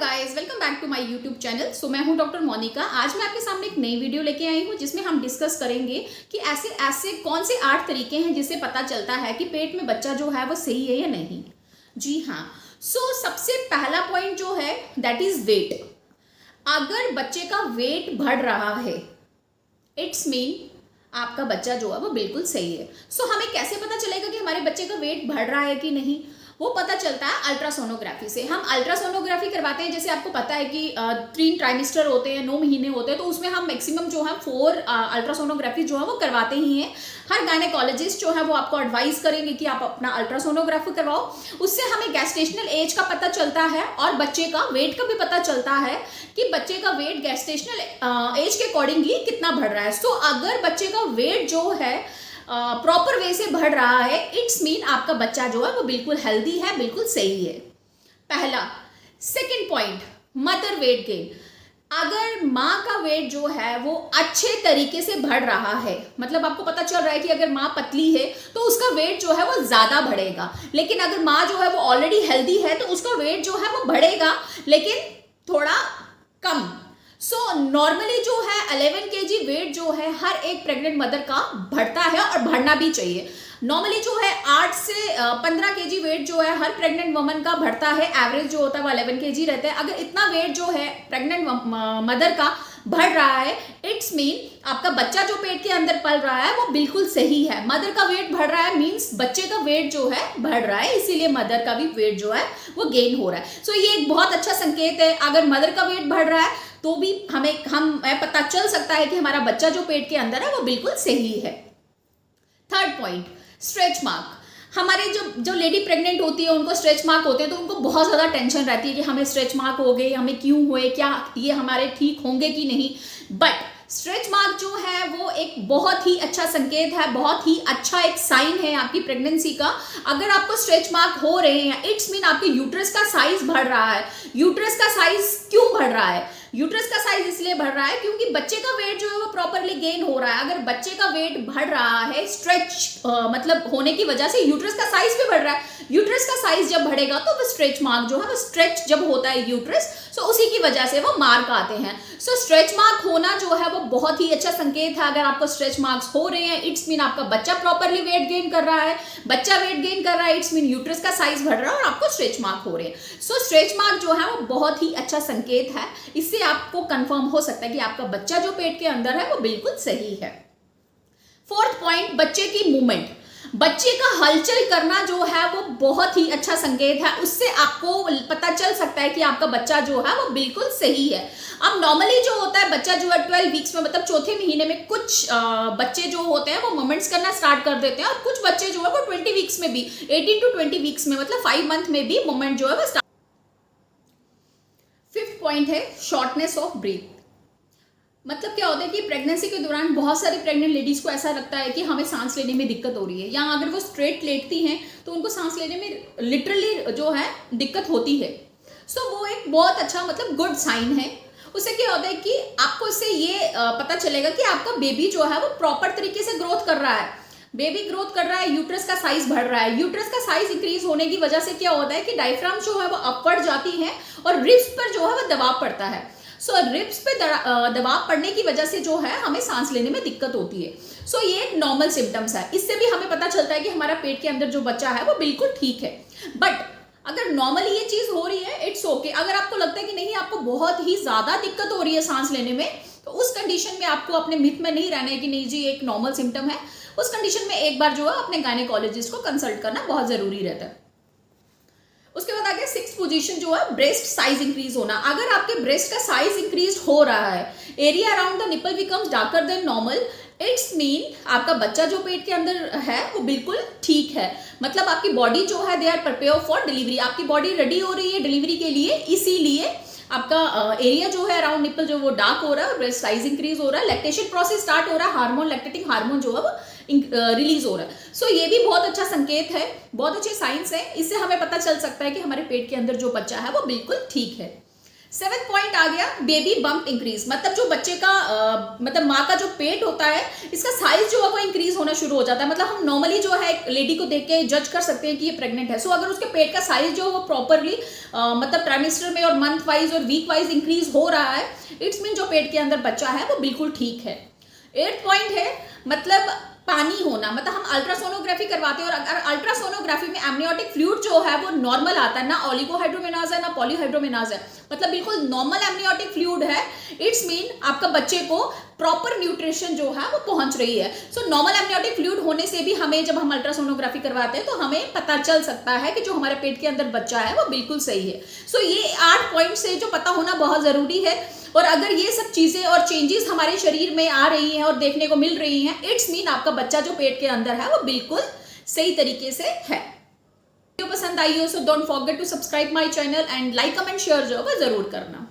Guys, welcome back to my YouTube channel. So मैं हूं doctor Monika. आज मैं आपके सामने एक नई वीडियो लेके आई हूं जिसमें हम डिस्कस करेंगे कि ऐसे ऐसे कौन से 8 तरीके हैं जिससे पता चलता है कि पेट में बच्चा जो है वो सही है या नहीं। जी हाँ, सबसे पहला पॉइंट जो है दैट इज वेट। अगर बच्चे का वेट बढ़ रहा है इट्स मीन आपका बच्चा जो है वो बिल्कुल सही है। हमें कैसे पता चलेगा कि हमारे बच्चे का वेट बढ़ रहा है कि नहीं? वो पता चलता है अल्ट्रासोनोग्राफी से। हम अल्ट्रासोनोग्राफी करवाते हैं, जैसे आपको पता है कि 3 ट्राइमेस्टर होते हैं, 9 महीने होते हैं, तो उसमें हम मैक्सिमम जो है 4 अल्ट्रासोनोग्राफी जो है वो करवाते ही हैं। हर गायनेकोलॉजिस्ट जो है वो आपको एडवाइस करेंगे कि आप अपना अल्ट्रासोनोग्राफी करवाओ। उससे हमें गैस्टेशनल एज का पता चलता है और बच्चे का वेट का भी पता चलता है कि बच्चे का वेट गैस्टेशनल एज के अकॉर्डिंगली कितना बढ़ रहा है। अगर बच्चे का वेट जो है प्रॉपर वे से बढ़ रहा है इट्स मीन आपका बच्चा जो है वो बिल्कुल हेल्दी है, बिल्कुल सही है। पहला। Second point, mother weight gain. अगर माँ का वेट जो है वो अच्छे तरीके से बढ़ रहा है, मतलब आपको पता चल रहा है कि अगर माँ पतली है तो उसका वेट जो है वो ज्यादा बढ़ेगा, लेकिन अगर माँ जो है वो ऑलरेडी हेल्दी है तो उसका वेट जो है वो बढ़ेगा लेकिन थोड़ा कम। नॉर्मली जो है 11 kg वेट जो है हर एक प्रेग्नेंट मदर का बढ़ता है और बढ़ना भी चाहिए। नॉर्मली जो है 8 से 15 kg वेट जो है हर प्रेग्नेंट वुमन का बढ़ता है। एवरेज जो होता है वो 11 kg रहता है। अगर इतना वेट जो है प्रेग्नेंट मदर का बढ़ रहा है इट्स मीन आपका बच्चा जो पेट के अंदर पल रहा है वो बिल्कुल सही है। मदर का वेट बढ़ रहा है मीन्स बच्चे का वेट जो है बढ़ रहा है, इसीलिए मदर का भी वेट जो है वो गेन हो रहा है। ये एक बहुत अच्छा संकेत है। अगर मदर का वेट बढ़ रहा है तो भी हमें पता चल सकता है कि हमारा बच्चा जो पेट के अंदर है वो बिल्कुल सही है। Third point, stretch mark. हमारे जो लेडी प्रेग्नेंट होती है उनको स्ट्रेच मार्क होते हैं तो उनको बहुत ज़्यादा टेंशन रहती है कि हमें स्ट्रेच मार्क हो गए, हमें क्यों हुए, क्या ये हमारे ठीक होंगे कि नहीं। बट स्ट्रेच मार्क जो है वो एक बहुत ही अच्छा संकेत है, बहुत ही अच्छा एक साइन है आपकी प्रेगनेंसी का। अगर आपको स्ट्रेच मार्क हो रहे हैं इट्स मीन आपके यूट्रस का साइज बढ़ रहा है। यूट्रस का साइज क्यों बढ़ रहा है? यूट्रस का साइज इसलिए बढ़ रहा है क्योंकि बच्चे का वेट जो है वो प्रॉपरली गेन हो रहा है। अगर बच्चे का वेट बढ़ रहा है स्ट्रेच मतलब होने की वजह से यूट्रस का साइज भी बढ़ रहा है। यूट्रस का साइज जब बढ़ेगा तो वो स्ट्रेच मार्क जो है वो स्ट्रेच जब होता है यूट्रस उसी की वजह से वो मार्क आते हैं। स्ट्रेच मार्क होना जो है वो बहुत ही अच्छा संकेत है। अगर आपको स्ट्रेच मार्क्स हो रहे हैं इट्स मीन आपका बच्चा प्रॉपरली वेट गेन कर रहा है। बच्चा वेट गेन कर रहा है इट्स मीन यूट्रस का साइज बढ़ रहा है और आपको स्ट्रेच मार्क हो रहे हैं। स्ट्रेच मार्क जो है वो बहुत ही अच्छा संकेत है। इससे आपको कंफर्म हो सकता है कि आपका बच्चा जो पेट के अंदर है वो बिल्कुल सही है। फोर्थ पॉइंट, बच्चे की मूवमेंट। बच्चे का हलचल करना जो है वो बहुत ही अच्छा संकेत है। उससे आपको पता चल सकता है कि आपका बच्चा जो है वो बिल्कुल सही है। अब नॉर्मली जो होता है बच्चा जो है 12 वीक्स में मतलब चौथे महीने में कुछ बच्चे जो होते हैं वो मूवमेंट्स करना स्टार्ट कर देते हैं और कुछ बच्चे जो है वो 20 वीक्स में भी 18 to 20 वीक्स में मतलब 5 मंथ में भी मूवमेंट जो है वो स्टार्ट। फिफ्थ पॉइंट है शॉर्टनेस ऑफ ब्रीथ। मतलब क्या होता है कि प्रेगनेंसी के दौरान बहुत सारी प्रेग्नेंट लेडीज को ऐसा लगता है कि हमें सांस लेने में दिक्कत हो रही है, या अगर वो स्ट्रेट लेटती हैं तो उनको सांस लेने में लिटरली जो है दिक्कत होती है। वो एक बहुत अच्छा मतलब गुड साइन है। उससे क्या होता है कि आपको इससे ये पता चलेगा कि आपका बेबी जो है वो प्रॉपर तरीके से ग्रोथ कर रहा है। बेबी ग्रोथ कर रहा है, यूट्रस का साइज बढ़ रहा है। यूट्रस का साइज इंक्रीज होने की वजह से क्या होता है कि डायफ्राम जो है वो अपवर्ड जाती है और रिब्स पर जो है वो दबाव पड़ता है। रिब्स पे दबाव पड़ने की वजह से जो है हमें सांस लेने में दिक्कत होती है। ये एक नॉर्मल सिम्टम्स है। इससे भी हमें पता चलता है कि हमारा पेट के अंदर जो बच्चा है वो बिल्कुल ठीक है। बट अगर नॉर्मली ये चीज हो रही है इट्स ओके। अगर आपको लगता है कि नहीं आपको बहुत ही ज्यादा दिक्कत हो रही है सांस लेने में तो उस कंडीशन में आपको अपने मिथ में नहीं रहना है कि नहीं जी एक नॉर्मल सिम्टम है। उस कंडीशन में एक बार जो है अपने गायनेकोलॉजिस्ट को कंसल्ट करना बहुत जरूरी रहता है। उसके बाद आगे 6th पोजीशन जो है ब्रेस्ट साइज इंक्रीज होना। अगर आपके ब्रेस्ट का साइज इंक्रीज हो रहा है, area around the nipple becomes darker then normal it's mean आपका बच्चा जो पेट के अंदर है वो बिल्कुल ठीक है। मतलब आपकी बॉडी जो है they are prepare for delivery. आपकी बॉडी रेडी हो रही है डिलीवरी के लिए, इसीलिए आपका एरिया जो है अराउंड निपल जो वो डार्क हो रहा है, ब्रेस्ट साइज इंक्रीज हो रहा है, लैक्टेशन प्रोसेस स्टार्ट हो रहा है, हार्मोन लैक्टेटिंग हार्मोन जो है वो रिलीज हो रहा है। ये भी बहुत अच्छा संकेत है, बहुत अच्छे साइंस है। इससे हमें पता चल सकता है कि हमारे पेट के अंदर जो बच्चा है वो बिल्कुल ठीक है। 7th पॉइंट आ गया बेबी बम्प इंक्रीज, मतलब जो बच्चे का मतलब माँ का जो पेट होता है इसका साइज जो है वो इंक्रीज होना शुरू हो जाता है। मतलब हम नॉर्मली जो है लेडी को देख के जज कर सकते हैं कि ये प्रेग्नेंट है। सो अगर उसके पेट का साइज जो है वो प्रॉपरली मतलब ट्राइमेस्टर में और मंथ वाइज और वीक वाइज इंक्रीज हो रहा है, इट्स मीन जो पेट के अंदर बच्चा है वो बिल्कुल ठीक है। 8th पॉइंट है मतलब पानी होना, मतलब हम अल्ट्रासोनोग्राफी करवाते हैं और अगर अल्ट्रासोनोग्राफी में एमनियोटिक फ्लूइड जो है वो नॉर्मल आता है, ना ओलिगोहाइड्रोमेनाज है ना पॉलीहाइड्रोमेनाज है, मतलब बिल्कुल नॉर्मल एमनियोटिक फ्लूइड है, इट्स मीन आपका बच्चे को प्रॉपर न्यूट्रिशन जो है वो पहुंच रही है। सो नॉर्मल एमनियोटिक फ्लूइड होने से भी हमें जब हम अल्ट्रासोनोग्राफी करवाते हैं तो हमें पता चल सकता है कि जो हमारे पेट के अंदर बच्चा है वो बिल्कुल सही है। सो ये 8 पॉइंट से जो पता होना बहुत जरूरी है। और अगर ये सब चीजें और चेंजेस हमारे शरीर में आ रही हैं और देखने को मिल रही हैं, इट्स मीन आपका बच्चा जो पेट के अंदर है वो बिल्कुल सही तरीके से है। वीडियो पसंद आई हो so don't forget to subscribe my channel and like comment share जो है वो जरूर करना।